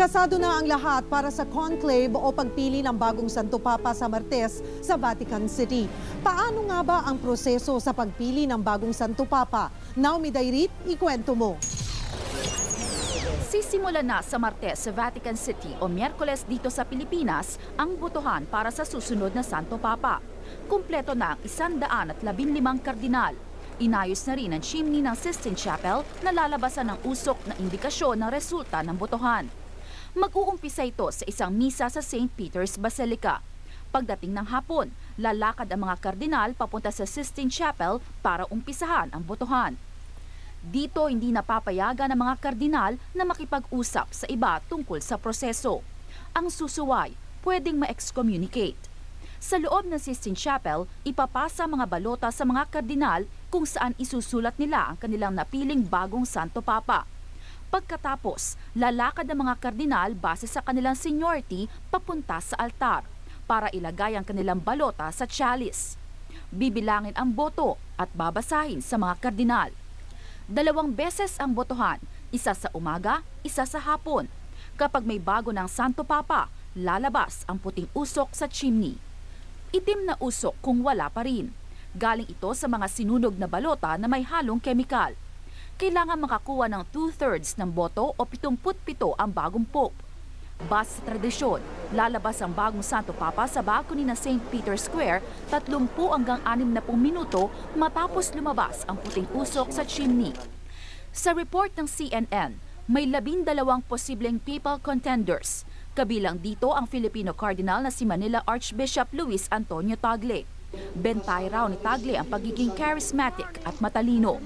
Pinasado na ang lahat para sa conclave o pagpili ng bagong Santo Papa sa Martes sa Vatican City. Paano nga ba ang proseso sa pagpili ng bagong Santo Papa? Naomi Dairit, ikwento mo. Sisimula na sa Martes sa Vatican City o Miyerkules dito sa Pilipinas ang botohan para sa susunod na Santo Papa. Kumpleto na ang 115 kardinal. Inayos na rin ang chimney ng Sistine Chapel na lalabasan ng usok na indikasyon ng resulta ng botohan. Mag-uumpisa ito sa isang misa sa St. Peter's Basilica. Pagdating ng hapon, lalakad ang mga kardinal papunta sa Sistine Chapel para umpisahan ang botohan. Dito hindi napapayagan ng mga kardinal na makipag-usap sa iba tungkol sa proseso. Ang susuway, pwedeng ma-excommunicate. Sa loob ng Sistine Chapel, ipapasa mga balota sa mga kardinal kung saan isusulat nila ang kanilang napiling bagong Santo Papa. Pagkatapos, lalakad ang mga kardinal base sa kanilang seniority papunta sa altar para ilagay ang kanilang balota sa chalice. Bibilangin ang boto at babasahin sa mga kardinal. 2 beses ang botohan, isa sa umaga, isa sa hapon. Kapag may bago ng Santo Papa, lalabas ang puting usok sa chimney. Itim na usok kung wala pa rin. Galing ito sa mga sinunog na balota na may halong kemikal. Kailangan makakuha ng 2/3 ng boto o 77 ang bagong pope. Base sa tradisyon, lalabas ang bagong Santo Papa sa balcony ng St. Peter's Square 30 hanggang 60 minuto matapos lumabas ang puting usok sa chimney. Sa report ng CNN, may 12 posibleng papal contenders. Kabilang dito ang Filipino Cardinal na si Manila Archbishop Luis Antonio Tagle. Bentay raw ni Tagle ang pagiging charismatic at matalino.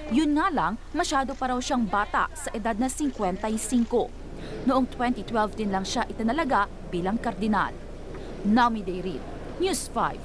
Yun nga lang, masyado pa raw siyang bata sa edad na 55. Noong 2012 din lang siya itinalaga bilang kardinal. Naomi Dairit, News 5.